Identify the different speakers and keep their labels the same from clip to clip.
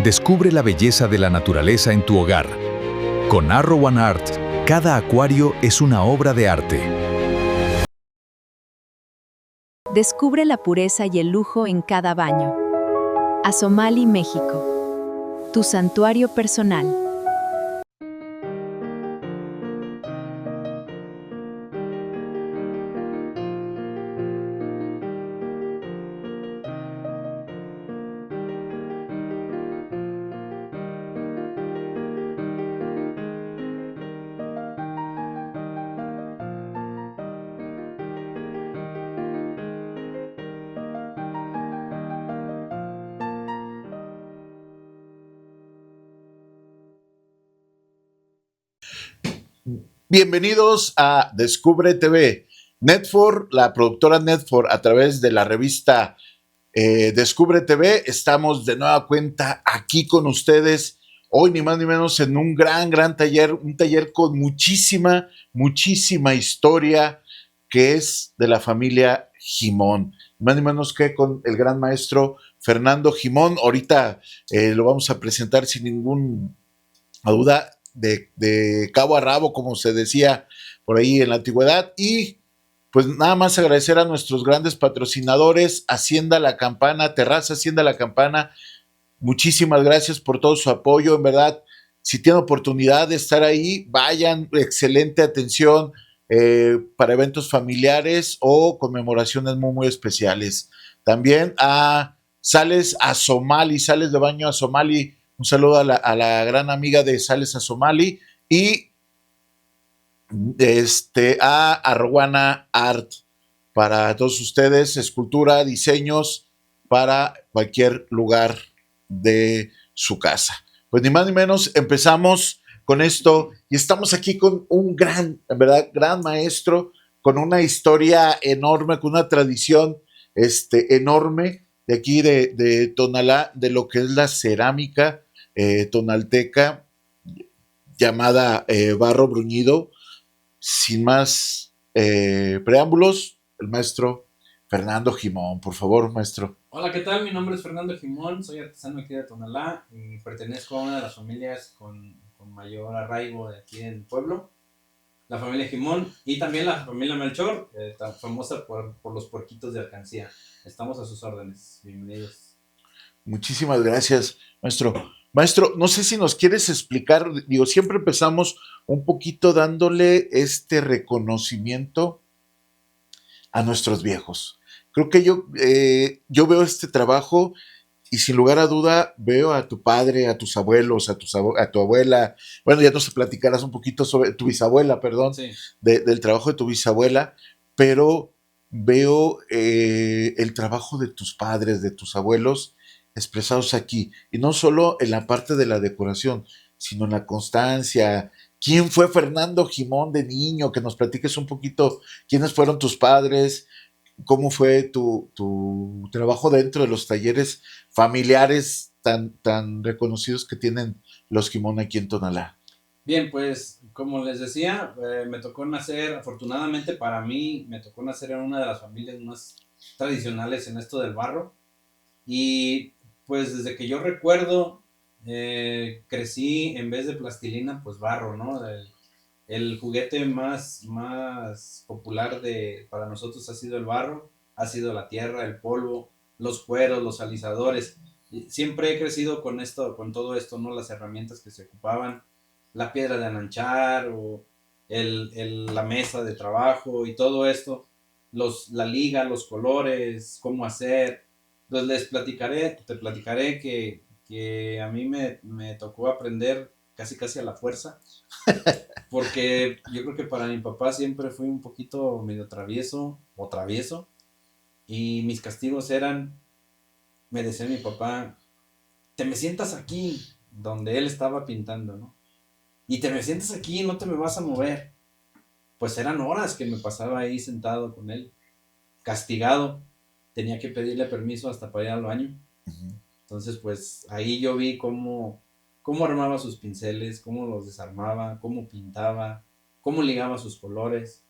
Speaker 1: Descubre la belleza de la naturaleza en tu hogar. Con Arrow and Art, cada acuario es una obra de arte.
Speaker 2: Descubre la pureza y el lujo en cada baño. Azomali, México. Tu santuario personal.
Speaker 3: Bienvenidos a Descubre TV. Netfor, la productora Netfor, a través de la revista Descubre TV, estamos de nueva cuenta aquí con ustedes. Hoy ni más ni menos en un gran taller, un taller con muchísima historia que es de la familia Gimón. Ni más ni menos que con el gran maestro Fernando Gimón. Ahorita lo vamos a presentar sin ninguna duda de cabo a rabo, como se decía por ahí en la antigüedad. Y pues nada más agradecer a nuestros grandes patrocinadores, Hacienda La Campana, Terraza Hacienda La Campana. Muchísimas gracias por todo su apoyo, en verdad. Si tienen oportunidad de estar ahí, vayan, excelente atención para eventos familiares o conmemoraciones muy especiales. También a Sales Azomali, Sales de Baño Azomali. Un saludo a la gran amiga de Sales Azomali y a Arrowana Art para todos ustedes, escultura, diseños para cualquier lugar de su casa. Pues ni más ni menos, empezamos con esto y estamos aquí con un en verdad, gran maestro, con una historia enorme, con una tradición enorme de aquí de Tonalá, de lo que es la cerámica tonalteca llamada barro bruñido. Sin más preámbulos, el maestro Fernando Gimón. Por favor, maestro.
Speaker 4: Hola, ¿qué tal? Mi nombre es Fernando Gimón, soy artesano aquí de Tonalá y pertenezco a una de las familias con mayor arraigo de aquí del pueblo, la familia Gimón y también la familia Melchor, tan famosa por los puerquitos de alcancía. Estamos a sus órdenes, bienvenidos.
Speaker 3: Muchísimas gracias, maestro. Maestro, no sé si nos quieres explicar, digo, siempre empezamos un poquito dándole este reconocimiento a nuestros viejos. Creo que yo veo este trabajo y sin lugar a duda veo a tu padre, a tus abuelos, a tu abuela. Bueno, ya nos platicarás un poquito sobre tu bisabuela, perdón,
Speaker 4: Sí.
Speaker 3: del trabajo de tu bisabuela, pero veo el trabajo de tus padres, de tus abuelos expresados aquí. Y no solo en la parte de la decoración, sino en la constancia. ¿Quién fue Fernando Gimón de niño? Que nos platiques un poquito quiénes fueron tus padres, cómo fue tu trabajo dentro de los talleres familiares tan reconocidos que tienen los Gimón aquí en Tonalá.
Speaker 4: Bien, pues como les decía, me tocó nacer, afortunadamente para mí, me tocó nacer en una de las familias más tradicionales en esto del barro. Y pues desde que yo recuerdo, crecí en vez de plastilina, pues barro, ¿no? El juguete más popular para nosotros ha sido el barro, ha sido la tierra, el polvo, los cueros, los alisadores. Y siempre he crecido con esto, con todo esto, ¿no? Las herramientas que se ocupaban, la piedra de ananchar o la mesa de trabajo y todo esto, la liga, los colores, cómo hacer. Entonces te platicaré que a mí me tocó aprender casi a la fuerza, porque yo creo que para mi papá siempre fui un poquito medio travieso o travieso, y mis castigos eran, me decía mi papá, te me sientas aquí, donde él estaba pintando, ¿no? Y te me sientas aquí, no te me vas a mover. Pues eran horas que me pasaba ahí sentado con él, castigado. Tenía que pedirle permiso hasta para ir al baño. Entonces, pues ahí yo vi cómo armaba sus pinceles, cómo los desarmaba, cómo pintaba, cómo ligaba sus colores.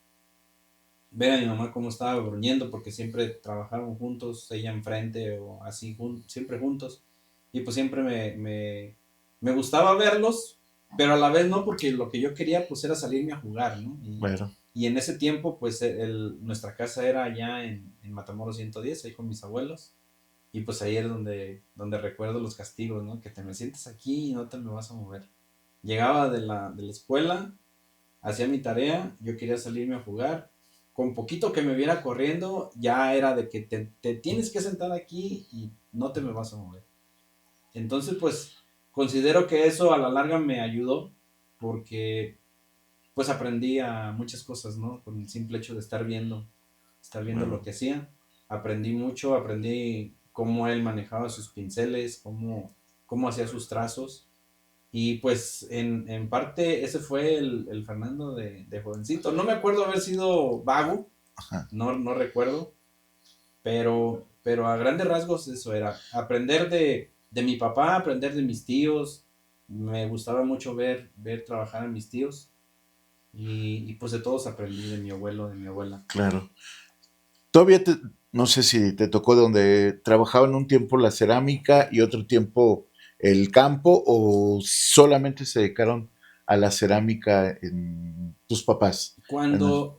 Speaker 4: Ver a mi mamá cómo estaba bruñendo, porque siempre trabajaban juntos, ella enfrente o así, siempre juntos. y pues siempre me gustaba verlos, pero a la vez no, porque lo que yo quería pues era salirme a jugar, ¿no?
Speaker 3: Bueno,
Speaker 4: Y en ese tiempo pues nuestra casa era allá en Matamoros 110, ahí con mis abuelos, y pues ahí es donde recuerdo los castigos, ¿no? Que te me sientes aquí y no te me vas a mover. Llegaba de la escuela, hacía mi tarea, yo quería salirme a jugar, con poquito que me viera corriendo, ya era de que te tienes que sentar aquí y no te me vas a mover. Entonces, pues, considero que eso a la larga me ayudó, porque pues aprendí a muchas cosas, ¿no? Con el simple hecho de estar viendo lo
Speaker 3: bueno,
Speaker 4: que hacía. Aprendí mucho, aprendí cómo él manejaba sus pinceles, cómo hacía sus trazos. Y pues en parte ese fue el Fernando de jovencito. No me acuerdo haber sido vago,
Speaker 3: ajá,
Speaker 4: no recuerdo, pero a grandes rasgos eso era. Aprender de mi papá, aprender de mis tíos. Me gustaba mucho ver trabajar a mis tíos. Y pues de todos aprendí, de mi abuelo, de mi abuela.
Speaker 3: claro. Todavía no sé si te tocó donde trabajaban un tiempo la cerámica y otro tiempo el campo o solamente se dedicaron a la cerámica en tus papás.
Speaker 4: Cuando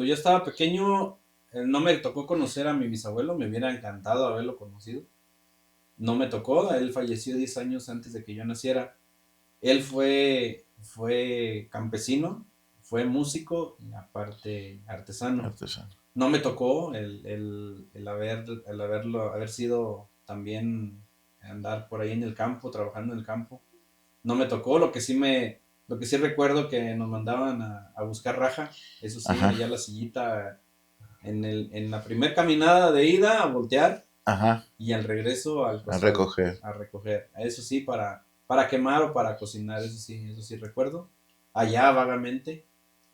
Speaker 4: yo estaba pequeño, no me tocó conocer a mi bisabuelo, me hubiera encantado haberlo conocido. No me tocó, él falleció 10 años antes de que yo naciera. Él fue campesino, fue músico y aparte artesano.
Speaker 3: Artesano.
Speaker 4: No me tocó haber sido también andar por ahí en el campo, trabajando en el campo. No me tocó, lo que sí recuerdo que nos mandaban a buscar raja, eso sí,
Speaker 3: Ajá,
Speaker 4: allá la sillita en la primer caminada de ida a voltear
Speaker 3: ajá,
Speaker 4: y al regreso al
Speaker 3: a
Speaker 4: costal
Speaker 3: recoger.
Speaker 4: a recoger. Eso sí, para quemar o para cocinar, eso sí recuerdo. Allá vagamente,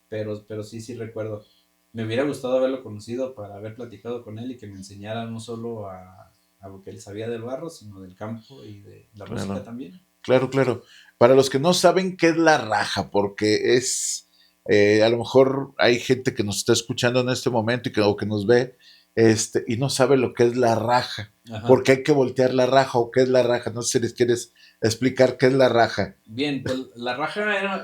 Speaker 4: pero sí recuerdo. Me hubiera gustado haberlo conocido para haber platicado con él y que me enseñara no solo a lo que él sabía del barro, sino del campo y de la música
Speaker 3: Claro,
Speaker 4: también.
Speaker 3: claro, claro. Para los que no saben qué es la raja, porque a lo mejor hay gente que nos está escuchando en este momento o que nos ve, y no sabe lo que es la raja. ¿Por
Speaker 4: Ajá.
Speaker 3: qué hay que voltear la raja o qué es la raja? No sé si les quieres explicar qué es la raja.
Speaker 4: Bien, pues la raja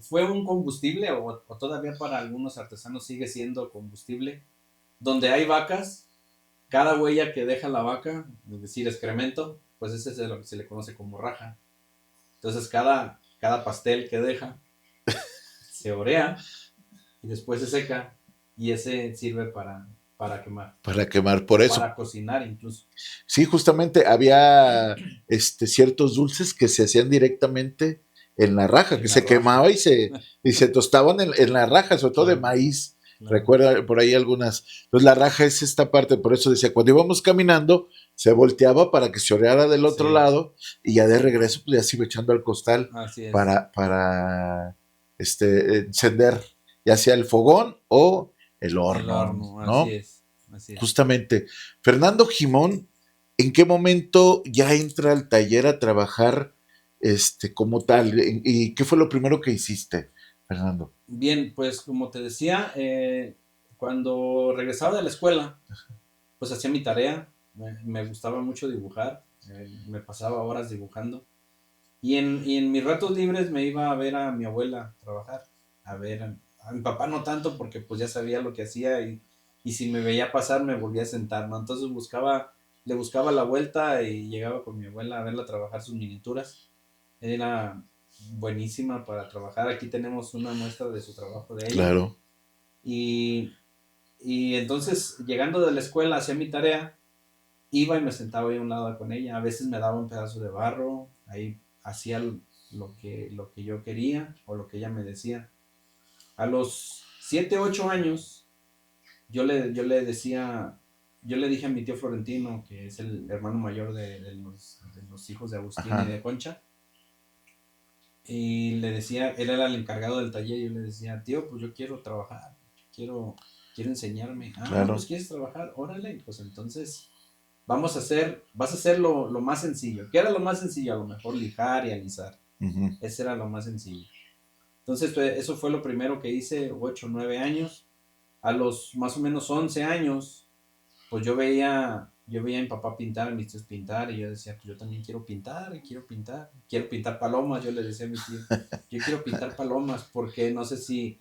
Speaker 4: fue un combustible, o todavía para algunos artesanos sigue siendo combustible, donde hay vacas, cada huella que deja la vaca, es decir, excremento, pues ese es lo que se le conoce como raja. Entonces cada pastel que deja se orea y después se seca y ese sirve para quemar
Speaker 3: Para quemar, por
Speaker 4: o
Speaker 3: eso.
Speaker 4: para cocinar incluso.
Speaker 3: Sí, justamente había ciertos dulces que se hacían directamente en la raja, que
Speaker 4: En la
Speaker 3: se
Speaker 4: raja.
Speaker 3: quemaba y se tostaban en la raja, sobre todo de
Speaker 4: Claro,
Speaker 3: maíz.
Speaker 4: claro.
Speaker 3: Recuerda por ahí algunas. Entonces la raja es esta parte, por eso decía, cuando íbamos caminando, se volteaba para que se oreara del otro
Speaker 4: Sí,
Speaker 3: lado y ya de regreso, pues ya se iba echando al costal
Speaker 4: así es.
Speaker 3: para encender ya sea el fogón o el
Speaker 4: El
Speaker 3: horno,
Speaker 4: horno, así
Speaker 3: ¿no?
Speaker 4: es. Así es.
Speaker 3: Justamente. Fernando Jimón, ¿en qué momento ya entra al taller a trabajar como tal? ¿Y qué fue lo primero que hiciste, Fernando?
Speaker 4: Bien, pues como te decía, cuando regresaba de la escuela, pues hacía mi tarea, me gustaba mucho dibujar, me pasaba horas dibujando. Y en mis ratos libres me iba a ver a mi abuela trabajar, a mi papá no tanto porque pues ya sabía lo que hacía y si me veía pasar me volvía a sentar, ¿no? Entonces le buscaba la vuelta y llegaba con mi abuela a verla trabajar sus miniaturas. Era buenísima para trabajar, aquí tenemos una muestra de su trabajo de ella.
Speaker 3: Claro.
Speaker 4: Y, y entonces llegando de la escuela hacía mi tarea, iba y me sentaba ahí a un lado con ella. A veces me daba un pedazo de barro, ahí hacía lo que yo quería o lo que ella me decía. A los 7 8 años, yo le dije a mi tío Florentino, que es el hermano mayor de los hijos de Agustín y
Speaker 3: Ajá.
Speaker 4: de Concha, y le decía, él era el encargado del taller, y yo le decía, tío, pues yo quiero trabajar, quiero enseñarme. Ah, pues
Speaker 3: Claro.
Speaker 4: quieres trabajar, órale, pues entonces vas a hacer lo más sencillo. ¿Qué era lo más sencillo? A lo mejor lijar y alisar.
Speaker 3: Ujú.
Speaker 4: Ese era lo más sencillo. Entonces, pues, eso fue lo primero que hice, 8 9 años. A los más o menos 11 años, pues yo veía yo veía a mi papá pintar, a mis tíos pintar, y yo decía, pues yo también quiero pintar palomas, yo le decía a mi tío, yo quiero pintar palomas, porque no sé si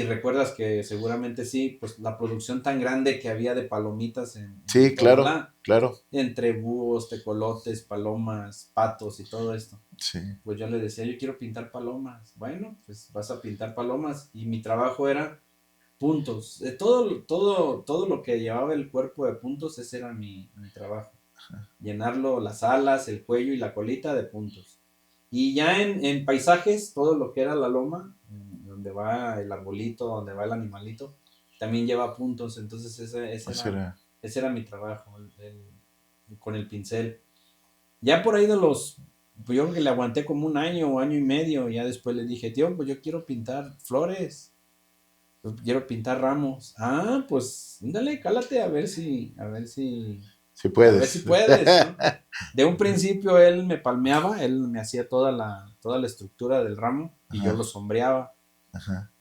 Speaker 4: recuerdas que seguramente sí, pues la producción tan grande que había de palomitas en
Speaker 3: Sí, claro,
Speaker 4: Puebla,
Speaker 3: claro.
Speaker 4: entre búhos, tecolotes, palomas, patos y todo esto.
Speaker 3: Sí.
Speaker 4: Pues yo le decía, yo quiero pintar palomas. Bueno, pues vas a pintar palomas. Y mi trabajo era puntos. Todo lo que llevaba el cuerpo de puntos, ese era mi trabajo. Llenarlo, las alas, el cuello y la colita de puntos. Y ya en paisajes, todo lo que era la loma, donde va el arbolito, donde va el animalito, también lleva puntos. Entonces ese era mi trabajo, con el pincel. Ya por ahí pues yo creo que le aguanté como un año o año y medio. Ya después le dije, tío, pues yo quiero pintar flores. Pues quiero pintar ramos. Ah, pues dale, cálate
Speaker 3: Sí
Speaker 4: a ver si
Speaker 3: puedes.
Speaker 4: puedes, ¿no? De un principio él me palmeaba, él me hacía toda la estructura del ramo y yo
Speaker 3: Ajá,
Speaker 4: lo sombreaba,
Speaker 3: ajá.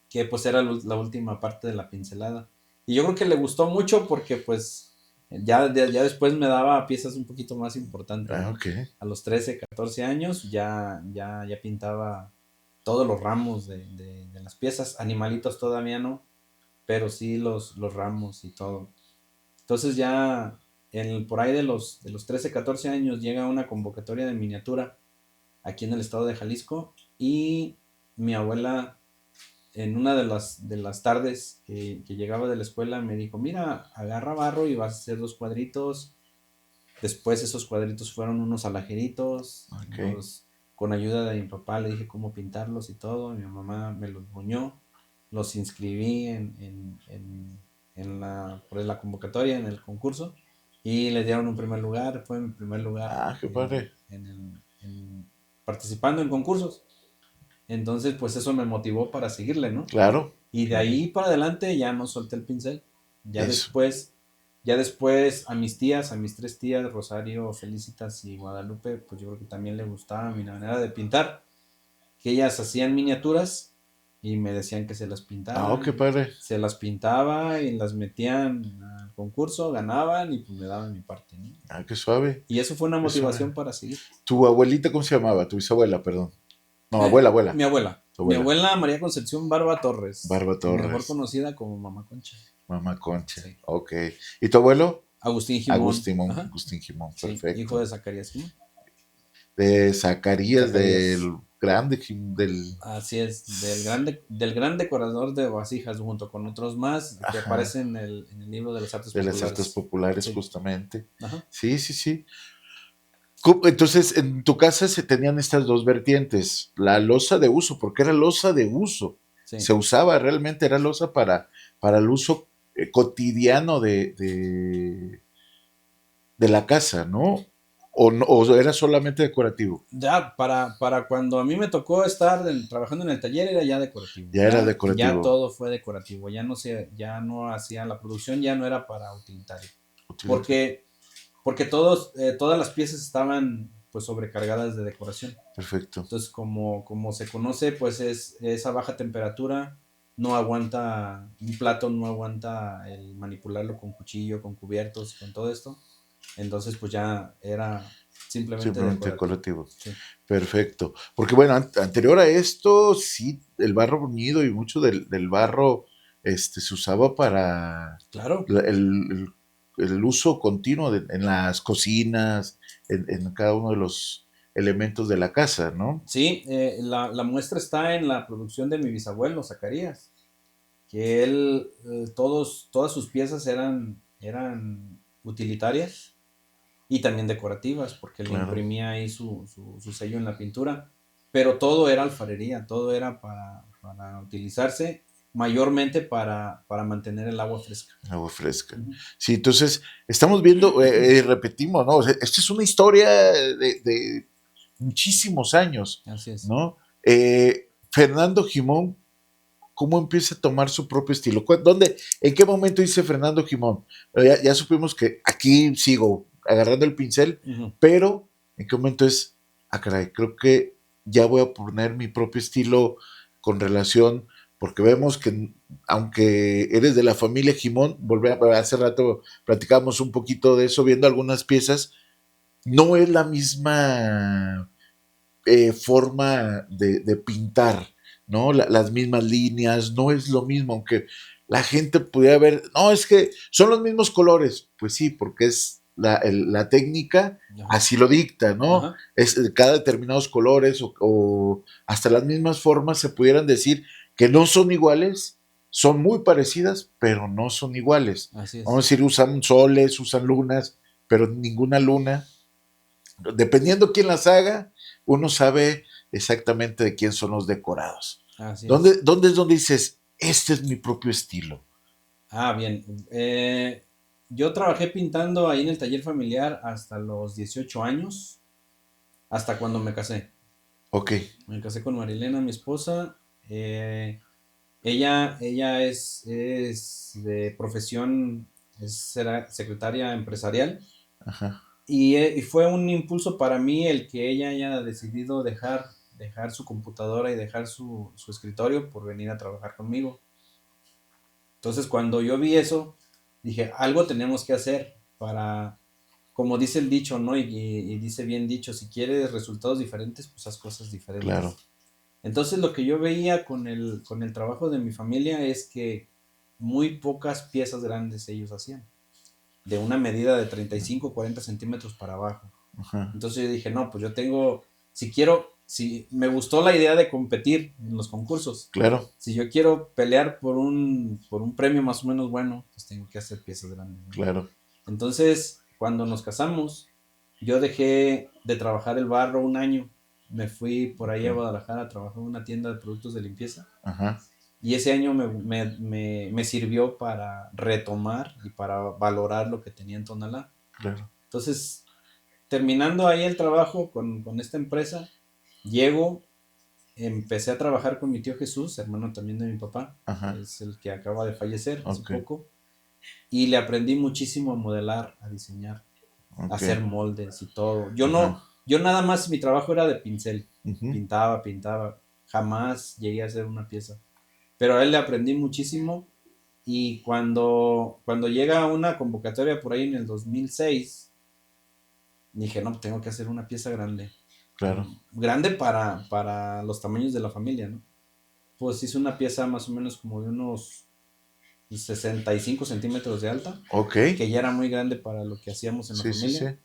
Speaker 4: que pues era la última parte de la pincelada. Y yo creo que le gustó mucho porque pues ya después me daba piezas un poquito más importantes,
Speaker 3: Ah,
Speaker 4: ¿no?
Speaker 3: ok.
Speaker 4: A los 13 14 años ya pintaba todos los ramos de las piezas, animalitos todavía no, pero sí los ramos y todo. Entonces ya por ahí de los 13 14 años llega una convocatoria de miniatura aquí en el estado de Jalisco y mi abuela en una de las tardes que llegaba de la escuela me dijo, mira, agarra barro y vas a hacer 2 cuadritos. Después esos cuadritos fueron unos alajeritos,
Speaker 3: Ok.
Speaker 4: con ayuda de mi papá le dije cómo pintarlos y todo, mi mamá me los moñó, los inscribí por la convocatoria, en el concurso, y les dieron un primer lugar, fue mi primer lugar
Speaker 3: Ah, qué padre.
Speaker 4: participando en concursos. Entonces, pues eso me motivó para seguirle, ¿no?
Speaker 3: Claro,
Speaker 4: Y de
Speaker 3: claro.
Speaker 4: ahí para adelante ya no solté el pincel. Ya
Speaker 3: Eso.
Speaker 4: después, ya después a mis tías, a mis 3 tías, Rosario, Felicitas y Guadalupe, pues yo creo que también le gustaba mi manera de pintar, que ellas hacían miniaturas y me decían que se las
Speaker 3: Ah, oh,
Speaker 4: pintara.
Speaker 3: qué padre.
Speaker 4: Se las pintaba y las metían al concurso, ganaban y pues me daban mi parte, ¿no?
Speaker 3: Ah, qué suave.
Speaker 4: Y eso fue una
Speaker 3: Qué suave.
Speaker 4: motivación para seguir.
Speaker 3: ¿Tu abuelita cómo se llamaba? Tu bisabuela, perdón. No, abuela, abuela.
Speaker 4: Mi abuela.
Speaker 3: Tu
Speaker 4: Mi
Speaker 3: abuela.
Speaker 4: abuela María Concepción Barba Torres,
Speaker 3: Barba
Speaker 4: mejor
Speaker 3: Torres.
Speaker 4: conocida como Mamá Concha.
Speaker 3: Mamá Concha.
Speaker 4: Sí.
Speaker 3: Ok. ¿Y tu abuelo?
Speaker 4: Agustín Jimón.
Speaker 3: Agustín,
Speaker 4: Ajá.
Speaker 3: Agustín Jimón.
Speaker 4: Sí, hijo
Speaker 3: Perfecto.
Speaker 4: de Zacarías Jimón.
Speaker 3: De Zacarías,
Speaker 4: Zacarías.
Speaker 3: del grande, del...
Speaker 4: Así es, del gran decorador de vasijas, junto con otros más que
Speaker 3: Ajá.
Speaker 4: aparecen en el libro de las artes
Speaker 3: De las artes
Speaker 4: populares.
Speaker 3: populares,
Speaker 4: Sí.
Speaker 3: justamente.
Speaker 4: Ajá.
Speaker 3: Sí, sí, sí. Entonces, en tu casa se tenían estas dos vertientes, la loza de uso, porque era loza de uso,
Speaker 4: Sí.
Speaker 3: se usaba realmente, era loza para el uso cotidiano de la casa, ¿no? O era solamente decorativo,
Speaker 4: Ya para cuando a mí me tocó estar trabajando en el taller era ya decorativo.
Speaker 3: ya era
Speaker 4: Ya
Speaker 3: decorativo.
Speaker 4: todo fue decorativo. Ya no hacía la producción, ya no era para utilitario.
Speaker 3: Utility.
Speaker 4: Porque todas las piezas estaban pues sobrecargadas de decoración.
Speaker 3: Perfecto.
Speaker 4: Entonces, como se conoce, pues es esa baja temperatura, no aguanta, un plato no aguanta el manipularlo con cuchillo, con cubiertos, con todo esto. Entonces, pues ya era simplemente
Speaker 3: Simplemente
Speaker 4: decorativo.
Speaker 3: decorativo.
Speaker 4: Sí,
Speaker 3: Perfecto. Porque bueno, anterior a esto, sí, el barro unido y mucho del barro se usaba para
Speaker 4: claro.
Speaker 3: el uso continuo en las cocinas, en cada uno de los elementos de la casa, ¿no?
Speaker 4: Sí, la muestra está en la producción de mi bisabuelo, Zacarías, que él, todas sus piezas eran utilitarias y también decorativas, porque le
Speaker 3: Claro.
Speaker 4: imprimía ahí su sello en la pintura, pero todo era alfarería, todo era para utilizarse, mayormente para mantener el agua fresca.
Speaker 3: Agua fresca.
Speaker 4: Ujú.
Speaker 3: Sí, entonces estamos viendo, repetimos, ¿no? O sea, esta es una historia de muchísimos años,
Speaker 4: Así es.
Speaker 3: ¿no? Fernando Jimón, ¿cómo empieza a tomar su propio estilo? ¿En qué momento dice Fernando Jimón? Ya supimos que aquí sigo agarrando el pincel,
Speaker 4: Ujú.
Speaker 3: pero ¿en qué momento es, caray, creo que ya voy a poner mi propio estilo con relación porque vemos que aunque eres de la familia Jimón, hace rato platicábamos un poquito de eso, viendo algunas piezas, no es la misma forma de pintar, ¿no? Las mismas líneas, no es lo mismo, aunque la gente pudiera ver, no, es que son los mismos colores, pues sí, porque es la técnica
Speaker 4: Ajá.
Speaker 3: así lo dicta, ¿no?
Speaker 4: Ajá.
Speaker 3: Es cada determinados colores o hasta las mismas formas se pudieran decir que no son iguales, son muy parecidas, pero no son iguales.
Speaker 4: Así
Speaker 3: Vamos a
Speaker 4: es.
Speaker 3: decir, usan soles, usan lunas, pero ninguna luna, dependiendo quién las haga, uno sabe exactamente de quién son los decorados.
Speaker 4: Así
Speaker 3: ¿Dónde,
Speaker 4: es.
Speaker 3: dónde es donde dices, este es mi propio estilo?
Speaker 4: Bien. Yo trabajé pintando ahí en el taller familiar hasta los 18 años, hasta cuando me casé.
Speaker 3: Ok,
Speaker 4: Me casé con Marilena, mi esposa. Ella es de profesión, será secretaria empresarial.
Speaker 3: ajá,
Speaker 4: Y fue un impulso para mí el que ella haya decidido dejar su computadora y dejar su escritorio por venir a trabajar conmigo. Entonces, cuando yo vi eso, dije, algo tenemos que hacer para, como dice el dicho, ¿no? Y dice bien dicho, si quieres resultados diferentes, pues haz cosas
Speaker 3: claro,
Speaker 4: diferentes. Entonces, lo que yo veía con el trabajo de mi familia es que muy pocas piezas grandes ellos hacían, de una medida de 35 o 40 centímetros para abajo.
Speaker 3: ajá,
Speaker 4: Entonces yo dije, no, pues yo tengo, si me gustó la idea de competir en los concursos,
Speaker 3: claro,
Speaker 4: si yo quiero pelear por un premio más o menos bueno, pues tengo que hacer piezas grandes, ¿no?
Speaker 3: claro,
Speaker 4: Entonces, cuando nos casamos, yo dejé de trabajar el barro un año. Me fui por ahí a
Speaker 3: ok,
Speaker 4: Guadalajara a trabajar en una tienda de productos de limpieza.
Speaker 3: ajá,
Speaker 4: Y ese año me sirvió para retomar y para valorar lo que tenía en Tonalá.
Speaker 3: claro,
Speaker 4: Entonces, terminando ahí el trabajo con esta empresa, llego, empecé a trabajar con mi tío Jesús, hermano también de mi papá,
Speaker 3: ajá,
Speaker 4: es el que acaba de fallecer hace
Speaker 3: ok,
Speaker 4: poco, y le aprendí muchísimo a modelar, a diseñar, a
Speaker 3: ok,
Speaker 4: hacer moldes y todo.
Speaker 3: ajá,
Speaker 4: Yo nada más, mi trabajo era de pincel,
Speaker 3: ujú,
Speaker 4: pintaba, jamás llegué a hacer una pieza, pero a él le aprendí muchísimo. Y cuando llega una convocatoria por ahí en el 2006, dije, no, tengo que hacer una pieza grande.
Speaker 3: claro,
Speaker 4: Grande para los tamaños de la familia, ¿no? Pues hice una pieza más o menos como de unos 65 centímetros de alta,
Speaker 3: ok,
Speaker 4: que ya era muy grande para lo que hacíamos en la
Speaker 3: sí, sí, sí,
Speaker 4: familia.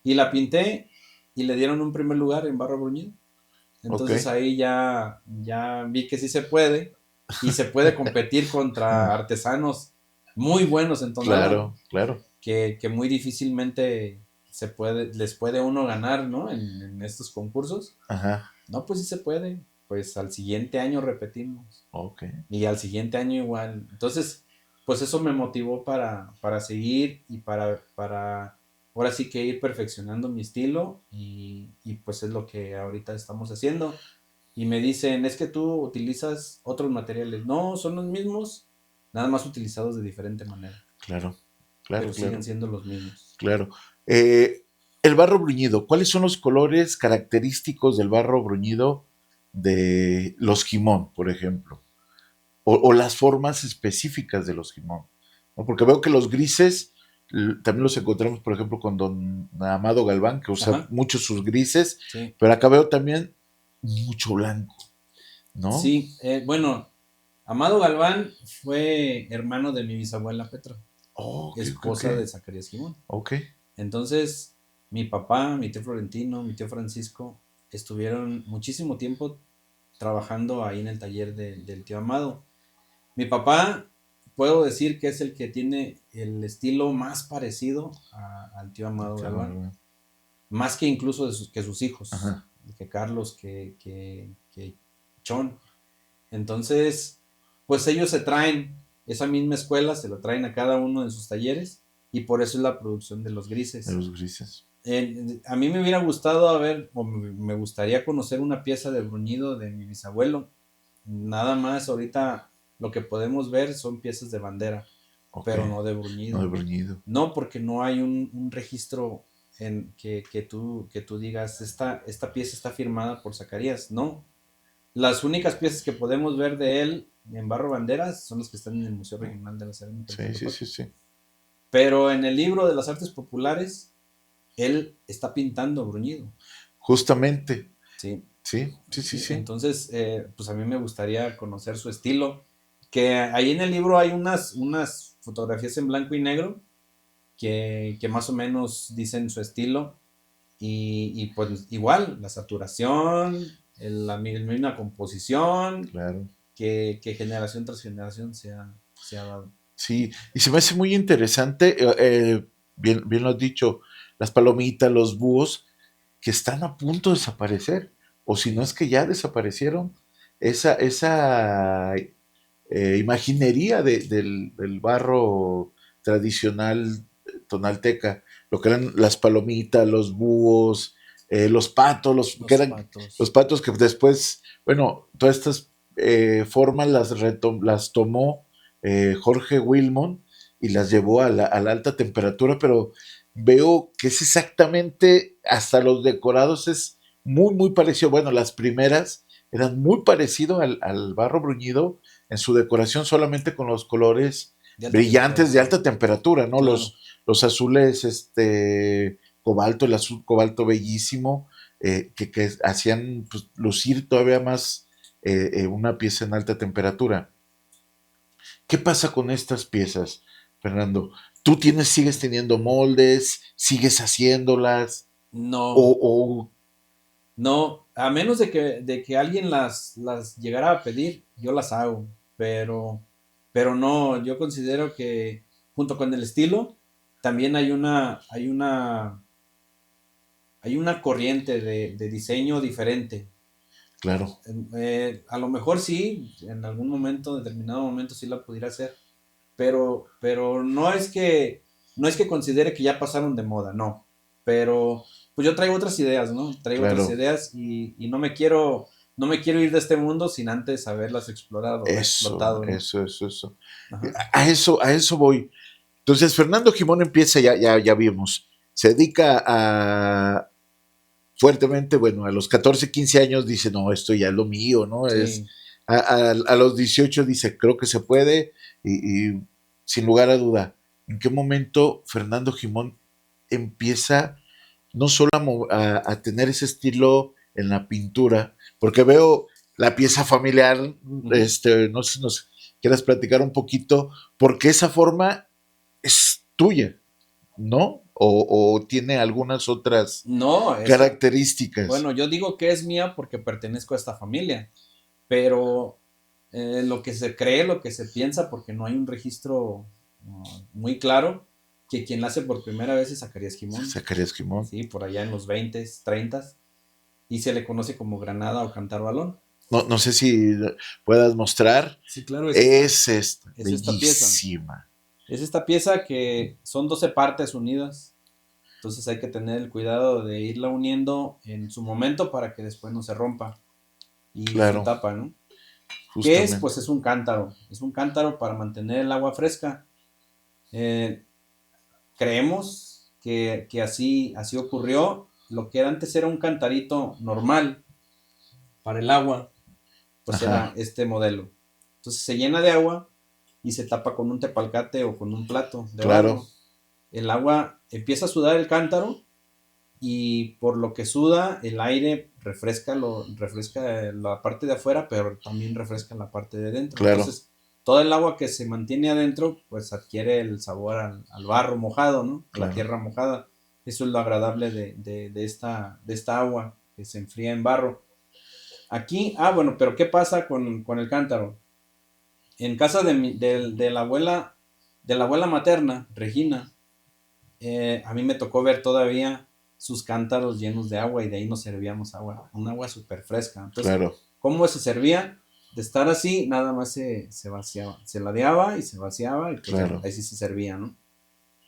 Speaker 4: Y la pinté y le dieron un primer lugar en barro bruñido.
Speaker 3: ok,
Speaker 4: Entonces ahí ya vi que sí se puede y se puede competir contra artesanos muy buenos en Tonalá,
Speaker 3: claro, claro,
Speaker 4: que muy difícilmente les puede uno ganar, ¿no? En estos concursos.
Speaker 3: ajá,
Speaker 4: No, pues sí se puede. Pues al siguiente año repetimos.
Speaker 3: ok,
Speaker 4: Y al siguiente año igual. Entonces, pues eso me motivó para seguir y para ahora sí que ir perfeccionando mi estilo y pues es lo que ahorita estamos haciendo. Y me dicen, es que tú utilizas otros materiales. No, son los mismos, nada más utilizados de diferente manera,
Speaker 3: claro, claro,
Speaker 4: pero
Speaker 3: claro,
Speaker 4: siguen siendo los mismos.
Speaker 3: claro. Eh, el barro bruñido, ¿cuáles son los colores característicos del barro bruñido de los Jimón, por ejemplo? O las formas específicas de los Jimón, ¿no? Porque veo que los grises también los encontramos, por ejemplo, con don Amado Galván, que usa
Speaker 4: Ajá,
Speaker 3: mucho sus grises,
Speaker 4: sí.
Speaker 3: pero acá veo también mucho blanco, ¿no?
Speaker 4: Sí, bueno, Amado Galván fue hermano de mi bisabuela Petra,
Speaker 3: Oh, ok, ok, ok,
Speaker 4: esposa de Zacarías Gimón.
Speaker 3: ok,
Speaker 4: Entonces, mi papá, mi tío Florentino, mi tío Francisco estuvieron muchísimo tiempo trabajando ahí en el taller del tío Amado. Mi papá, puedo decir que es el que tiene el estilo más parecido al tío Amado
Speaker 3: ok,
Speaker 4: Galván, más que incluso que sus hijos,
Speaker 3: ajá,
Speaker 4: que Carlos, que Chon. Entonces, pues ellos se traen esa misma escuela, se la traen a cada uno de sus talleres y por eso es la producción de los
Speaker 3: de
Speaker 4: grises.
Speaker 3: los grises,
Speaker 4: A mí me hubiera gustado o me gustaría conocer una pieza de bruñido de mi bisabuelo. Nada más ahorita lo que podemos ver son piezas de bandera,
Speaker 3: ok,
Speaker 4: pero no de
Speaker 3: no de
Speaker 4: bruñido.
Speaker 3: bruñido,
Speaker 4: No, porque no hay un registro que tú digas, esta pieza está firmada por Zacarías. No, las únicas piezas que podemos ver de él en barro banderas son los que están en el Museo Regional de la Cerámica.
Speaker 3: Sí.
Speaker 4: Pero en el libro de las artes populares, él está pintando bruñido.
Speaker 3: Justamente.
Speaker 4: Sí.
Speaker 3: Sí.
Speaker 4: Entonces, pues a mí me gustaría conocer su estilo. Que ahí en el libro hay unas fotografías en blanco y negro que más o menos dicen su estilo. Y pues igual, la saturación, la misma composición,
Speaker 3: Claro.
Speaker 4: que generación tras generación se ha dado.
Speaker 3: Sí, y se me hace muy interesante, bien lo has dicho, las palomitas, los búhos, que están a punto de desaparecer, o si no es que ya desaparecieron, esa imaginería del barro tradicional tonalteca, lo que eran las palomitas, los búhos, los patos, los patos que después, bueno, todas estas formas las tomó Jorge Wilmon y las llevó a la alta temperatura, pero veo que es exactamente, hasta los decorados es muy parecido. Bueno, las primeras eran muy parecido al barro bruñido en su decoración, solamente con los colores brillantes de alta temperatura, ¿no?
Speaker 4: Claro.
Speaker 3: Los azules, cobalto, el azul cobalto bellísimo, que hacían pues, lucir todavía más una pieza en alta temperatura. ¿Qué pasa con estas piezas, Fernando? ¿Tú sigues teniendo moldes? ¿Sigues haciéndolas?
Speaker 4: No.
Speaker 3: O
Speaker 4: No, a menos de que alguien las llegara a pedir, yo las hago, pero no, yo considero que junto con el estilo también hay una corriente de diseño diferente.
Speaker 3: claro.
Speaker 4: A lo mejor sí, en algún momento, determinado momento sí la pudiera hacer, pero no es que considere que ya pasaron de moda, no, pero pues yo traigo otras ideas, ¿no? Traigo
Speaker 3: Claro.
Speaker 4: otras ideas y no me quiero ir de este mundo sin antes haberlas explorado, explotado, ¿no?
Speaker 3: Eso.
Speaker 4: Ajá.
Speaker 3: A eso voy. Entonces, Fernando Jimón empieza, ya vimos, se dedica a fuertemente, bueno, a los 14, 15 años dice, no, esto ya es lo mío, ¿no?
Speaker 4: Sí.
Speaker 3: A los 18 dice, creo que se puede, y sin lugar a duda, ¿en qué momento Fernando Jimón empieza no solo a tener ese estilo en la pintura, porque veo la pieza familiar, no sé si nos quieras platicar un poquito, porque esa forma es tuya, ¿no? O tiene algunas otras
Speaker 4: No,
Speaker 3: características.
Speaker 4: bueno, yo digo que es mía porque pertenezco a esta familia, pero lo que se cree, lo que se piensa, porque no hay un registro muy claro, que quien la hace por primera vez es Zacarías Jimón.
Speaker 3: Zacarías Jimón.
Speaker 4: Sí, por allá en los 20, 30, y se le conoce como Granada o Cantar Balón.
Speaker 3: No sé si puedas mostrar.
Speaker 4: Sí, claro,
Speaker 3: es esta
Speaker 4: esta
Speaker 3: bellísima.
Speaker 4: Es esta pieza que son 12 partes unidas. Entonces hay que tener el cuidado de irla uniendo en su momento para que después no se rompa. Y
Speaker 3: Claro.
Speaker 4: su tapa, ¿no?
Speaker 3: Justamente.
Speaker 4: ¿Qué es? Pues es un cántaro. Es un cántaro para mantener el agua fresca. Creemos que así ocurrió. Lo que antes era un cantarito normal para el agua, pues era este modelo. Entonces se llena de agua y se tapa con un tepalcate o con un plato de barro. El agua empieza a sudar el cántaro y por lo que suda el aire refresca la parte de afuera, pero también refresca la parte de dentro.
Speaker 3: Claro.
Speaker 4: Entonces todo el agua que se mantiene adentro pues adquiere el sabor al barro mojado, ¿no?
Speaker 3: Claro.
Speaker 4: La tierra mojada. Eso es lo agradable de esta agua que se enfría en barro. Aquí, bueno, pero ¿qué pasa con el cántaro? En casa de la abuela materna, Regina, a mí me tocó ver todavía sus cántaros llenos de agua y de ahí nos servíamos agua, un agua súper fresca. Entonces,
Speaker 3: claro.
Speaker 4: ¿cómo se servía? De estar así, nada más se vaciaba, se ladeaba y se vaciaba y pues
Speaker 3: claro.
Speaker 4: ahí sí se servía, ¿no?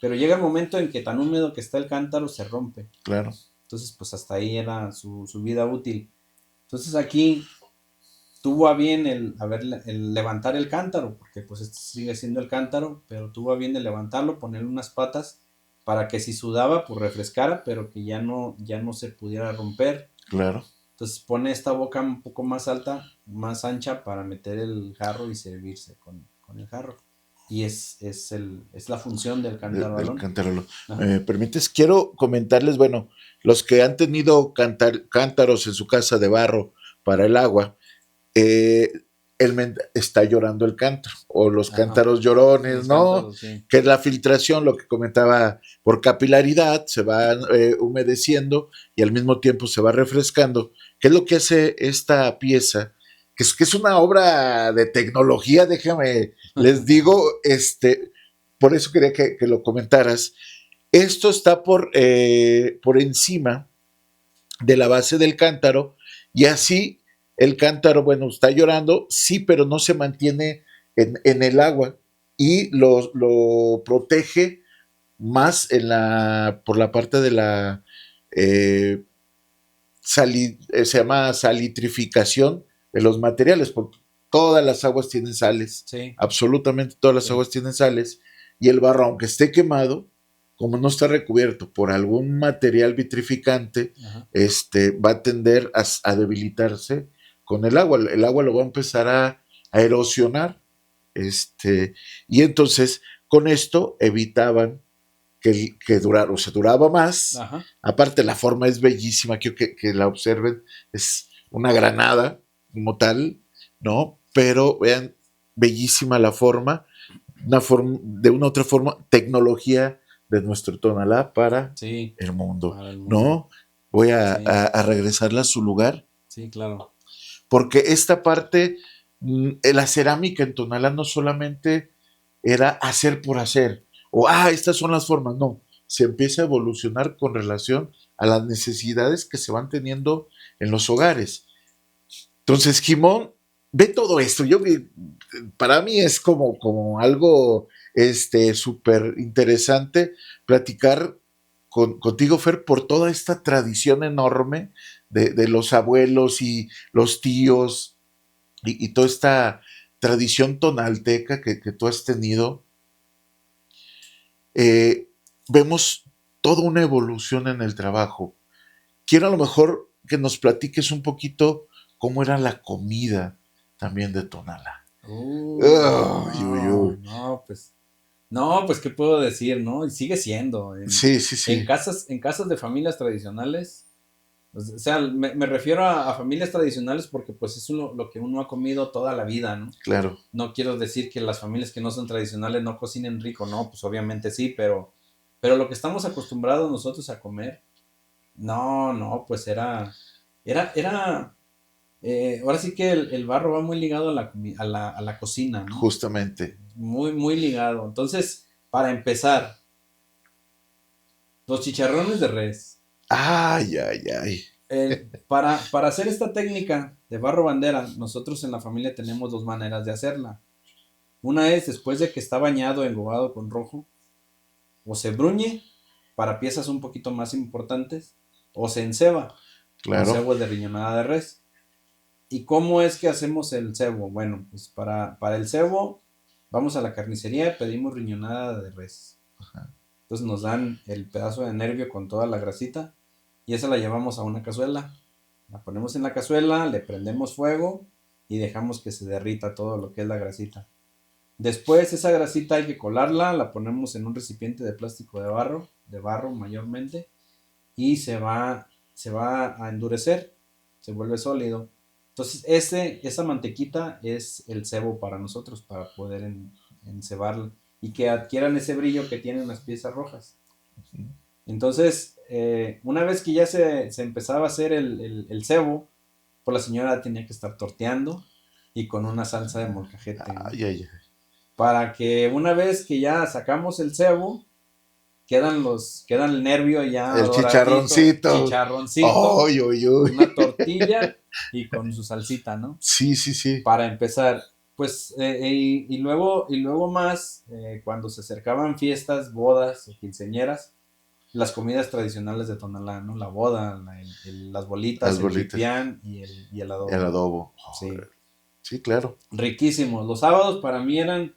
Speaker 4: Pero llega el momento en que tan húmedo que está el cántaro se rompe.
Speaker 3: Claro.
Speaker 4: Entonces, pues hasta ahí era su vida útil. Entonces aquí tuvo a bien el levantar el cántaro, porque pues este sigue siendo el cántaro, pero tuvo a bien el levantarlo, ponerle unas patas para que si sudaba, pues refrescara, pero que ya no se pudiera romper.
Speaker 3: Claro.
Speaker 4: Entonces pone esta boca un poco más alta, más ancha para meter el jarro y servirse con el jarro. Y es la función del
Speaker 3: Del
Speaker 4: cantarolón.
Speaker 3: cantarolo.
Speaker 4: Ajá.
Speaker 3: ¿Me permites? Quiero comentarles, bueno, los que han tenido cántaros en su casa de barro para el agua, eh, está llorando el cántaro, o los
Speaker 4: Ajá.
Speaker 3: cántaros
Speaker 4: Sí,
Speaker 3: llorones,
Speaker 4: los
Speaker 3: ¿no?
Speaker 4: cántaros, sí.
Speaker 3: Que es la filtración, lo que comentaba, por capilaridad, se va humedeciendo y al mismo tiempo se va refrescando. ¿Qué es lo que hace esta pieza? Que es una obra de tecnología, déjame, les digo, por eso quería que lo comentaras. Esto está por encima de la base del cántaro y así el cántaro, bueno, está llorando, sí, pero no se mantiene en el agua y lo protege más por la parte de la, eh, se llama salitrificación de los materiales, porque todas las aguas tienen sales,
Speaker 4: Sí,
Speaker 3: absolutamente todas las
Speaker 4: sí.
Speaker 3: aguas tienen sales, y el barro, aunque esté quemado, como no está recubierto por algún material vitrificante,
Speaker 4: Ajá.
Speaker 3: va a tender a debilitarse con el agua lo va a empezar a erosionar, y entonces con esto evitaban que durara, o sea, duraba más.
Speaker 4: Ajá.
Speaker 3: Aparte, la forma es bellísima, quiero que la observen, es una granada como tal, ¿no? Pero vean, bellísima la forma, de una otra forma, tecnología de nuestro Tonalá para
Speaker 4: Sí,
Speaker 3: el mundo,
Speaker 4: para el mundo.
Speaker 3: ¿no? Voy
Speaker 4: Sí,
Speaker 3: a regresarla a su lugar,
Speaker 4: sí, claro.
Speaker 3: porque esta parte, la cerámica en Tonalá no solamente era hacer por hacer, o estas son las formas, no, se empieza a evolucionar con relación a las necesidades que se van teniendo en los hogares. Entonces, Jimón, ve todo esto, para mí es como algo súper interesante platicar contigo, Fer, por toda esta tradición enorme de los abuelos y los tíos y toda esta tradición tonalteca que tú has tenido. eh, Vemos toda una evolución en el trabajo. Quiero a lo mejor que nos platiques un poquito cómo era la comida también de Tonala. Uy, uy,
Speaker 4: No,
Speaker 3: uy.
Speaker 4: no, pues. No, pues, ¿qué puedo decir, no? Y sigue siendo.
Speaker 3: Sí, sí, sí,
Speaker 4: En casas de familias tradicionales. O sea, me refiero a familias tradicionales porque pues es lo que uno ha comido toda la vida, ¿no?
Speaker 3: claro.
Speaker 4: No quiero decir que las familias que no son tradicionales no cocinen rico, no, pues obviamente sí, pero lo que estamos acostumbrados nosotros a comer, no, pues era, ahora sí que el barro va muy ligado a la cocina, ¿no?
Speaker 3: Justamente.
Speaker 4: Muy, muy ligado. Entonces, para empezar, los chicharrones de res.
Speaker 3: Ay, ay, ay.
Speaker 4: Para hacer esta técnica de barro bandera, nosotros en la familia tenemos dos maneras de hacerla. Una es después de que está bañado, englobado con rojo, o se bruñe para piezas un poquito más importantes, o se enceba con
Speaker 3: Claro,
Speaker 4: cebo de riñonada de res. ¿Y cómo es que hacemos el cebo? Bueno, pues para el cebo vamos a la carnicería, pedimos riñonada de res. Entonces nos dan el pedazo de nervio con toda la grasita y esa la llevamos a una cazuela. La ponemos en la cazuela, le prendemos fuego y dejamos que se derrita todo lo que es la grasita. Después esa grasita hay que colarla, la ponemos en un recipiente de plástico de barro mayormente, y se va a endurecer, se vuelve sólido. Entonces esa mantequita es el cebo para nosotros, para poder encebarla y que adquieran ese brillo que tienen las piezas rojas. Entonces, una vez que ya se empezaba a hacer el cebo, pues la señora tenía que estar torteando y con una salsa de molcajete, ¿no?
Speaker 3: ay, ay, ay.
Speaker 4: Para que una vez que ya sacamos el cebo, quedan el nervio ya
Speaker 3: El
Speaker 4: doradito,
Speaker 3: chicharroncito.
Speaker 4: chicharroncito,
Speaker 3: Ay, uy, uy.
Speaker 4: una tortilla y con su salsita, ¿no?
Speaker 3: Sí, sí, sí.
Speaker 4: Para empezar, pues, y luego más, cuando se acercaban fiestas, bodas o quinceañeras, las comidas tradicionales de Tonalá, ¿no? La boda, las bolitas,
Speaker 3: Las
Speaker 4: el
Speaker 3: bolitas.
Speaker 4: pipián y el
Speaker 3: El
Speaker 4: adobo.
Speaker 3: adobo.
Speaker 4: Sí,
Speaker 3: Sí, claro.
Speaker 4: riquísimos. Los sábados para mí eran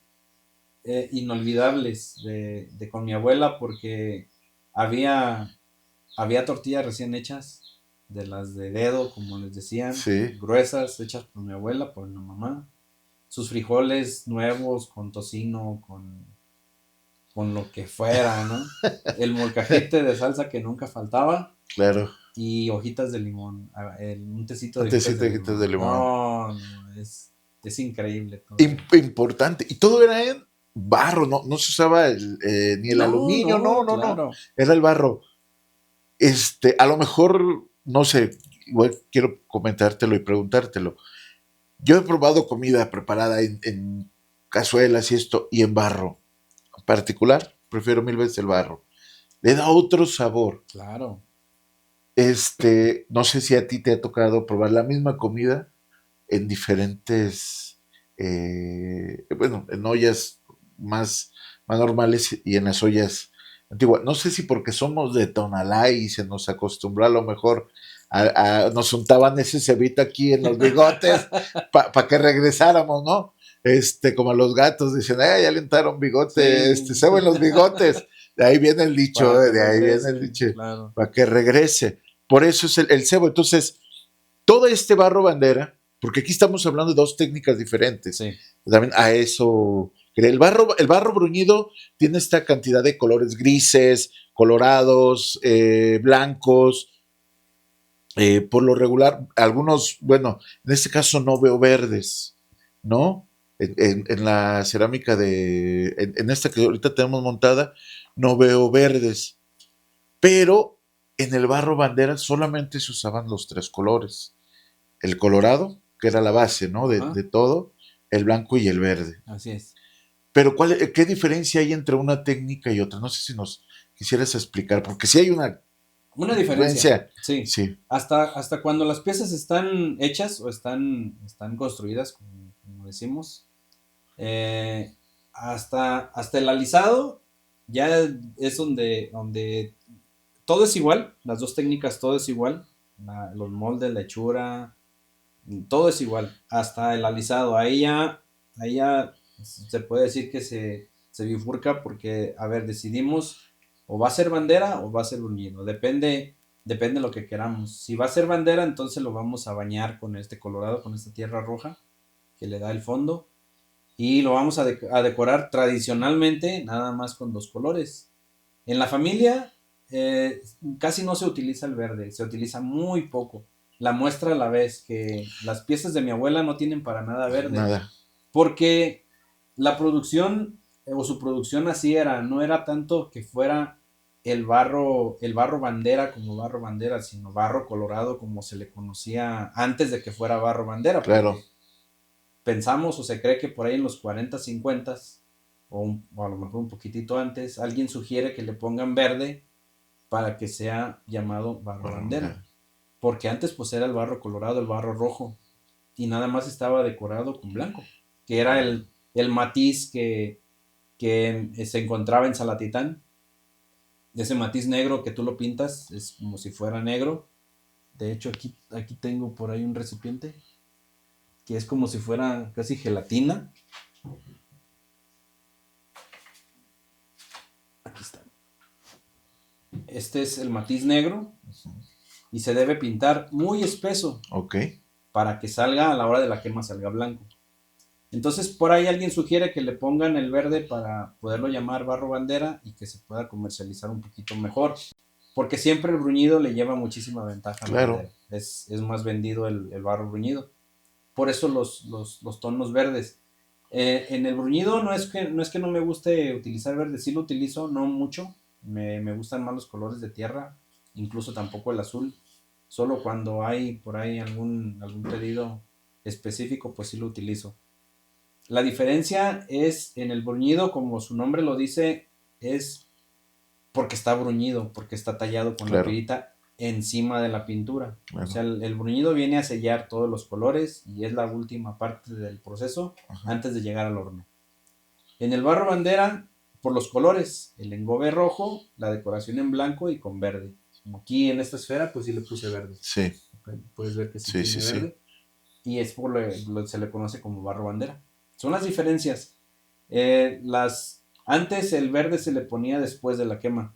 Speaker 4: inolvidables con mi abuela porque había, había tortillas recién hechas, de las de dedo, como les decían,
Speaker 3: Sí.
Speaker 4: gruesas, hechas por mi abuela, por mi mamá. Sus frijoles nuevos, con tocino, con lo que fuera, ¿no? El molcajete de salsa que nunca faltaba
Speaker 3: Claro.
Speaker 4: y hojitas de limón, un tecito de
Speaker 3: Un tecito
Speaker 4: hojitas de
Speaker 3: de hojitas de
Speaker 4: limón.
Speaker 3: limón.
Speaker 4: No, es increíble todo.
Speaker 3: Importante. Y todo era en barro, no se usaba ni el aluminio, no.
Speaker 4: Claro.
Speaker 3: Era el barro. A lo mejor, no sé, igual quiero comentártelo y preguntártelo. Yo he probado comida preparada en cazuelas y esto, y en barro. En particular, prefiero mil veces el barro. Le da otro sabor.
Speaker 4: Claro.
Speaker 3: No sé si a ti te ha tocado probar la misma comida en diferentes, bueno, en ollas más normales y en las ollas antiguas. No sé si porque somos de Tonalá y se nos acostumbró a lo mejor nos untaban ese cebito aquí en los bigotes para que regresáramos, ¿no? Como los gatos dicen, ya le untaron bigote,
Speaker 4: Sí.
Speaker 3: cebo en los bigotes. De ahí viene el dicho,
Speaker 4: Para que
Speaker 3: de ahí
Speaker 4: regrese,
Speaker 3: viene el dicho,
Speaker 4: claro.
Speaker 3: para que regrese. Por eso es el cebo. Entonces, todo este barro bandera, porque aquí estamos hablando de dos técnicas diferentes.
Speaker 4: Sí.
Speaker 3: También a eso. El barro bruñido tiene esta cantidad de colores grises, colorados, blancos. Por lo regular, algunos, bueno, en este caso no veo verdes, ¿no? En la cerámica en esta que ahorita tenemos montada, no veo verdes. Pero en el barro bandera solamente se usaban los tres colores. El colorado, que era la base, ¿no? De todo, el blanco y el verde.
Speaker 4: Así es.
Speaker 3: Pero ¿qué diferencia hay entre una técnica y otra? No sé si nos quisieras explicar, porque sí hay una
Speaker 4: diferencia. Sí.
Speaker 3: Sí.
Speaker 4: Hasta cuando las piezas están hechas o están construidas, como decimos, hasta el alisado ya es donde todo es igual, las dos técnicas todo es igual, los moldes, la hechura, todo es igual, hasta el alisado, ahí ya se puede decir que se bifurca porque, a ver, decidimos o va a ser bandera o va a ser bruñido, depende de lo que queramos. Si va a ser bandera, entonces lo vamos a bañar con este colorado, con esta tierra roja que le da el fondo, y lo vamos a decorar tradicionalmente nada más con dos colores. En la familia casi no se utiliza el verde, se utiliza muy poco. La muestra a la vez que las piezas de mi abuela no tienen para nada verde.
Speaker 3: Nada.
Speaker 4: Porque la producción o su producción así era, no era tanto que fuera el barro bandera como barro bandera, sino barro colorado como se le conocía antes de que fuera barro bandera.
Speaker 3: Claro.
Speaker 4: Pensamos o se cree que por ahí en los 40, 50 o a lo mejor un poquitito antes, alguien sugiere que le pongan verde para que sea llamado barro bandera. Porque antes pues era el barro colorado, el barro rojo, y nada más estaba decorado con blanco, que era el matiz que se encontraba en Salatitán. Ese matiz negro que tú lo pintas es como si fuera negro. De hecho aquí tengo por ahí un recipiente que es como si fuera casi gelatina. Aquí está. Este es el matiz negro y se debe pintar muy espeso.
Speaker 3: Ok.
Speaker 4: Para que salga, a la hora de la quema, salga blanco. Entonces por ahí alguien sugiere que le pongan el verde para poderlo llamar barro bandera y que se pueda comercializar un poquito mejor, porque siempre el bruñido le lleva muchísima ventaja.
Speaker 3: Claro.
Speaker 4: Es más vendido el barro bruñido, por eso los tonos verdes. En el bruñido no es que no me guste utilizar verde, sí lo utilizo, no mucho, me gustan más los colores de tierra, incluso tampoco el azul, solo cuando hay por ahí algún pedido específico, pues sí lo utilizo. La diferencia es en el bruñido, como su nombre lo dice, es porque está bruñido, porque está tallado con la pirita encima de la pintura. O sea, el bruñido viene a sellar todos los colores y es la última parte del proceso antes de llegar al horno. En el barro bandera, por los colores, el engobe rojo, la decoración en blanco y con verde. Como aquí en esta esfera, pues sí le puse verde.
Speaker 3: Sí.
Speaker 4: Puedes ver que sí tiene verde. Y es por lo que se le conoce como barro bandera. Son las diferencias. Antes el verde se le ponía después de la quema.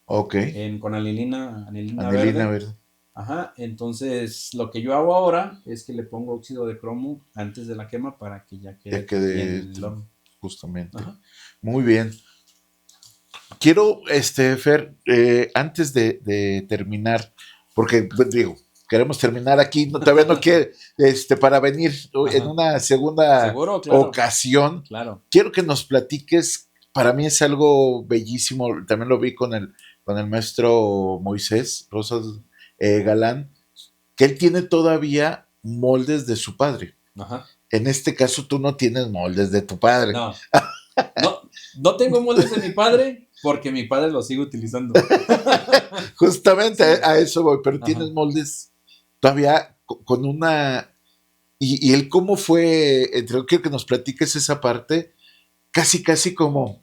Speaker 3: Ok.
Speaker 4: Con anilina verde. Ajá, entonces lo que yo hago ahora es que le pongo óxido de cromo antes de la quema para que ya quede
Speaker 3: Ya quede
Speaker 4: bien en el horno.
Speaker 3: justamente.
Speaker 4: Ajá.
Speaker 3: Muy bien. Quiero, Fer, antes de terminar, porque pues, digo, queremos terminar aquí, todavía no quiere, para venir en
Speaker 4: Ajá.
Speaker 3: una segunda
Speaker 4: ¿Seguro? Claro.
Speaker 3: ocasión.
Speaker 4: Claro.
Speaker 3: Quiero que nos platiques, para mí es algo bellísimo, también lo vi con el maestro Moisés Rosas Galán, que él tiene todavía moldes de su padre.
Speaker 4: Ajá.
Speaker 3: En este caso, tú no tienes moldes de tu padre.
Speaker 4: No. No tengo moldes de mi padre porque mi padre los sigue utilizando.
Speaker 3: Justamente
Speaker 4: Sí.
Speaker 3: a eso voy, pero
Speaker 4: Ajá.
Speaker 3: tienes moldes todavía con una... Y él cómo fue, quiero que nos platiques esa parte, casi como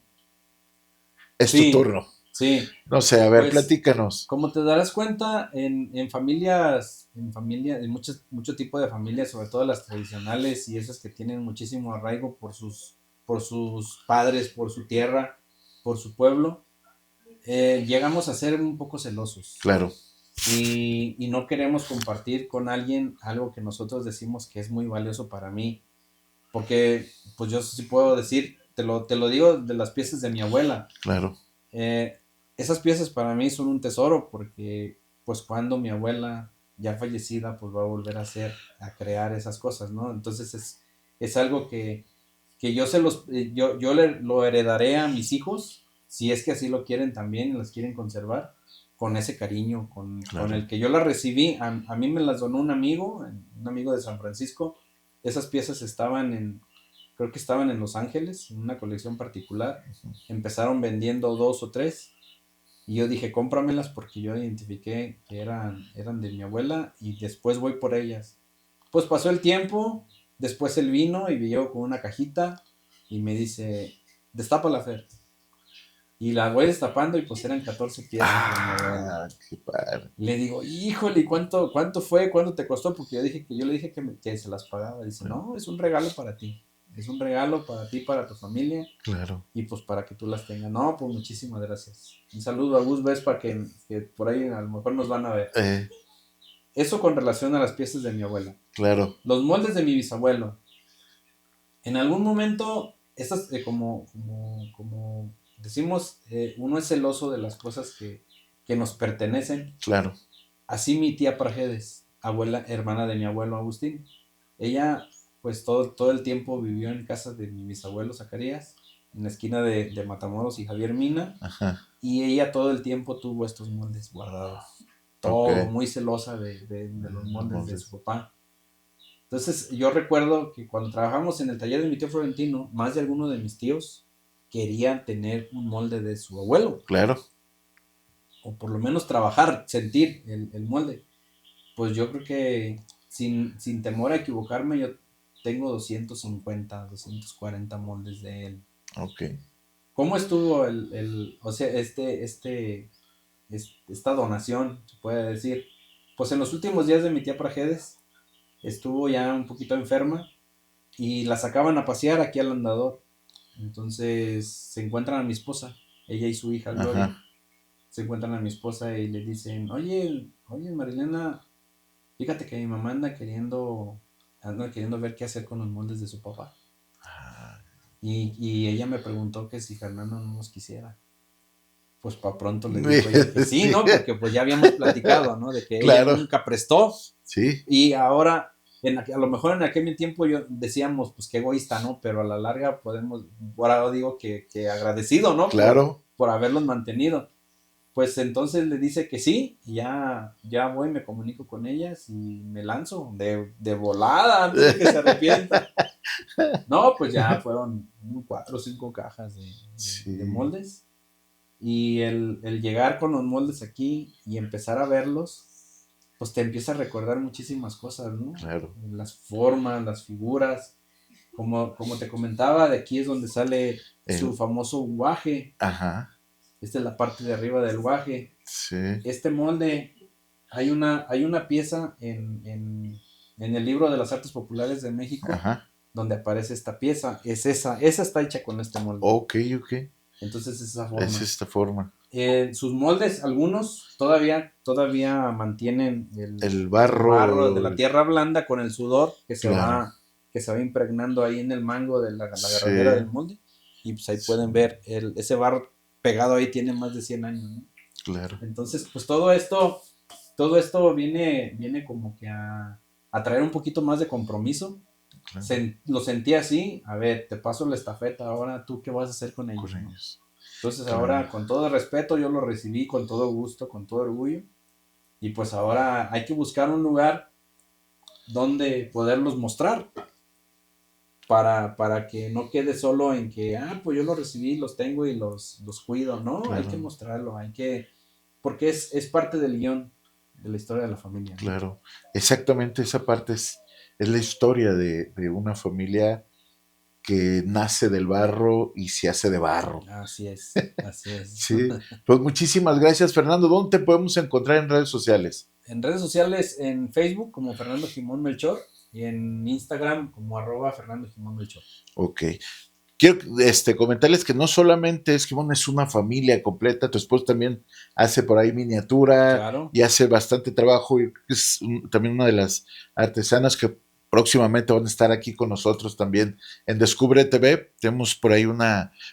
Speaker 3: es tu turno.
Speaker 4: Sí.
Speaker 3: No sé, a ver,
Speaker 4: Pues,
Speaker 3: platícanos.
Speaker 4: como te darás cuenta, en familias, en mucho tipo de familias, sobre todo las tradicionales y esas que tienen muchísimo arraigo por sus padres, por su tierra, por su pueblo, llegamos a ser un poco celosos.
Speaker 3: Claro.
Speaker 4: Y no queremos compartir con alguien algo que nosotros decimos que es muy valioso para mí. Porque, pues yo sí puedo decir, te lo digo de las piezas de mi abuela.
Speaker 3: Claro.
Speaker 4: Esas piezas para mí son un tesoro porque pues cuando mi abuela ya fallecida pues va a volver a crear esas cosas, ¿no? Entonces es algo que yo lo heredaré a mis hijos, si es que así lo quieren también y las quieren conservar, con ese cariño,
Speaker 3: Claro.
Speaker 4: con el que yo las recibí. A mí me las donó un amigo de San Francisco. Esas piezas creo que estaban en Los Ángeles, en una colección particular. Empezaron vendiendo 2 o 3 y yo dije, cómpramelas porque yo identifiqué que eran de mi abuela y después voy por ellas. Pues pasó el tiempo, después él vino y llegó con una cajita y me dice, destápala, Fer. Y la voy destapando y pues eran 14 piezas de mi abuela.
Speaker 3: Qué padre.
Speaker 4: Le digo, híjole, ¿cuánto fue? ¿Cuánto te costó? Porque yo le dije que se las pagaba. Dice, no, es un regalo para ti. Es un regalo para ti, para tu familia.
Speaker 3: Claro.
Speaker 4: Y pues para que tú las tengas. No, pues muchísimas gracias. Un saludo a Gus Vespa que por ahí a lo mejor nos van a ver. Eso con relación a las piezas de mi abuela.
Speaker 3: Claro.
Speaker 4: Los moldes de mi bisabuelo. En algún momento, estas, como decimos, uno es celoso de las cosas que nos pertenecen.
Speaker 3: Claro.
Speaker 4: Así mi tía Prajedes, abuela, hermana de mi abuelo Agustín. Ella, pues todo el tiempo vivió en casa de mi bisabuelo Zacarías, en la esquina de Matamoros y Javier Mina.
Speaker 3: Ajá.
Speaker 4: Y ella todo el tiempo tuvo estos moldes guardados. Todo, muy celosa de los moldes de su papá. Entonces, yo recuerdo que cuando trabajamos en el taller de mi tío Florentino, más de alguno de mis tíos querían tener un molde de su abuelo.
Speaker 3: Claro.
Speaker 4: O por lo menos trabajar, sentir el molde. Pues yo creo que sin temor a equivocarme, yo tengo 250, 240 moldes de él.
Speaker 3: Ok.
Speaker 4: ¿Cómo estuvo o sea, esta donación, se puede decir? Pues en los últimos días de mi tía Prajedes, estuvo ya un poquito enferma y la sacaban a pasear aquí al andador. Entonces se encuentran a mi esposa, ella y su hija Gloria. Ajá. Se encuentran a mi esposa y le dicen, oye Marilena, fíjate que mi mamá anda queriendo ver qué hacer con los moldes de su papá. Y ella me preguntó que si Fernando no nos quisiera. Pues para pronto le digo ella que sí, ¿no? Porque pues ya habíamos platicado, ¿no? De que ella nunca prestó.
Speaker 3: Sí.
Speaker 4: Y ahora, a lo mejor en aquel tiempo decíamos, pues qué egoísta, ¿no? Pero a la larga ahora digo que agradecido, ¿no?
Speaker 3: Claro.
Speaker 4: Por haberlos mantenido. Pues entonces le dice que sí, y ya voy, me comunico con ellas y me lanzo de volada antes de que se arrepienta. No, pues ya fueron 4 o 5 cajas de moldes. Y el llegar con los moldes aquí y empezar a verlos, pues te empieza a recordar muchísimas cosas, ¿no?
Speaker 3: Claro.
Speaker 4: Las formas, las figuras. Como te comentaba, de aquí es donde sale su famoso guaje.
Speaker 3: Ajá.
Speaker 4: Esta es la parte de arriba del guaje.
Speaker 3: Sí. Este
Speaker 4: molde, hay una pieza en el libro de las artes populares de México. Ajá. Donde aparece esta pieza. Esa está hecha con este molde.
Speaker 3: Ok.
Speaker 4: Entonces es esa forma.
Speaker 3: Es esta forma.
Speaker 4: Sus moldes, algunos todavía mantienen
Speaker 3: El barro.
Speaker 4: de la tierra blanda con el sudor
Speaker 3: Claro.
Speaker 4: que se va impregnando ahí en el mango de la
Speaker 3: Sí.
Speaker 4: agarradera del molde. Y pues ahí pueden ver, ese barro pegado ahí tiene más de 100 años, ¿no?
Speaker 3: Claro.
Speaker 4: Entonces, pues todo esto viene como que a traer un poquito más de compromiso.
Speaker 3: Claro.
Speaker 4: Lo sentí así, a ver, te paso la estafeta, ahora tú qué vas a hacer con ellos,
Speaker 3: Con
Speaker 4: ¿no?
Speaker 3: ellos.
Speaker 4: Entonces
Speaker 3: Claro.
Speaker 4: ahora, con todo respeto, yo lo recibí con todo gusto, con todo orgullo. Y pues ahora hay que buscar un lugar donde poderlos mostrar para que no quede solo en que, pues yo los recibí, los tengo y los cuido. No,
Speaker 3: Claro.
Speaker 4: hay que mostrarlo, porque es parte del guión de la historia de la familia, ¿no?
Speaker 3: Claro, exactamente esa parte es la historia de una familia que nace del barro y se hace de barro.
Speaker 4: Así es, así es.
Speaker 3: Sí, pues muchísimas gracias, Fernando. ¿Dónde te podemos encontrar en redes sociales?
Speaker 4: En redes sociales, en Facebook como Fernando Jimón Melchor y en Instagram como @Fernando Jimón Melchor.
Speaker 3: Ok. Quiero comentarles que no solamente Esquimón es una familia completa, tu esposo también hace por ahí miniatura.
Speaker 4: Claro.
Speaker 3: Y hace bastante trabajo y es también una de las artesanas que próximamente van a estar aquí con nosotros también en Descubre TV. Tenemos por ahí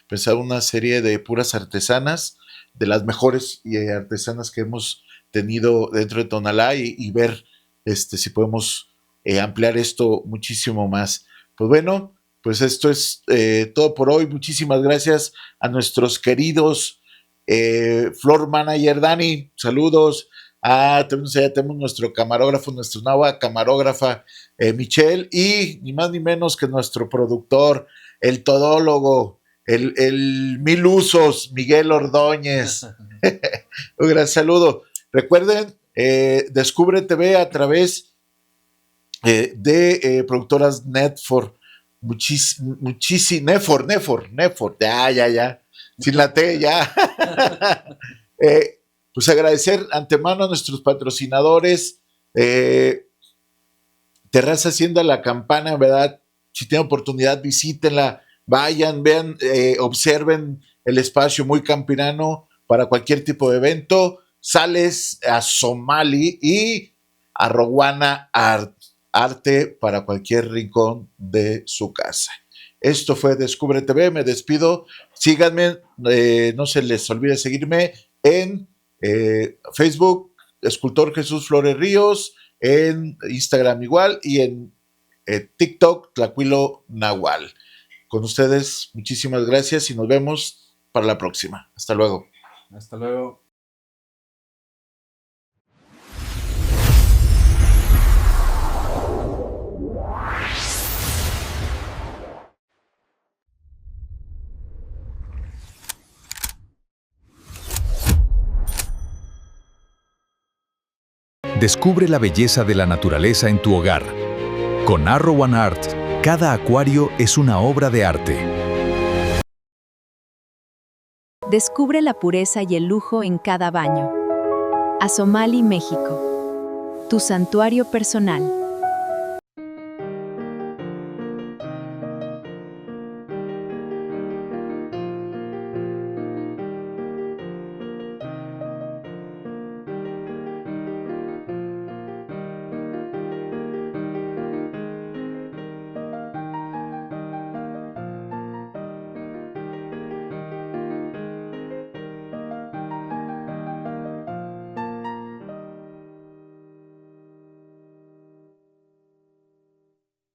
Speaker 3: pensado una serie de puras artesanas, de las mejores artesanas que hemos tenido dentro de Tonalá y ver si podemos ampliar esto muchísimo más. Pues bueno, pues esto es todo por hoy. Muchísimas gracias a nuestros queridos Floor Manager Dani, saludos. Ya tenemos nuestro camarógrafo, nuestra nueva camarógrafa Michelle, y ni más ni menos que nuestro productor, el todólogo, el mil usos, Miguel Ordóñez. Un gran saludo. Recuerden, Descubre TV a través de productoras Netfor. Nefor, ya. Sin la T, ya. Pues agradecer antemano a nuestros patrocinadores. Terraza Hacienda La Campana, ¿verdad? Si tienen oportunidad, visítenla, vayan, vean, observen el espacio muy campirano para cualquier tipo de evento. Sales a Somali y a Rowana Arte para cualquier rincón de su casa. Esto fue Descubre TV, me despido. Síganme, no se les olvide seguirme en Facebook, Escultor Jesús Flores Ríos, en Instagram igual y en TikTok, Tlacuilo Nahual. Con ustedes, muchísimas gracias y nos vemos para la próxima. Hasta luego.
Speaker 4: Hasta luego.
Speaker 1: Descubre la belleza de la naturaleza en tu hogar. Con Arrowan Art, cada acuario es una obra de arte.
Speaker 2: Descubre la pureza y el lujo en cada baño. Asomali, México. Tu santuario personal.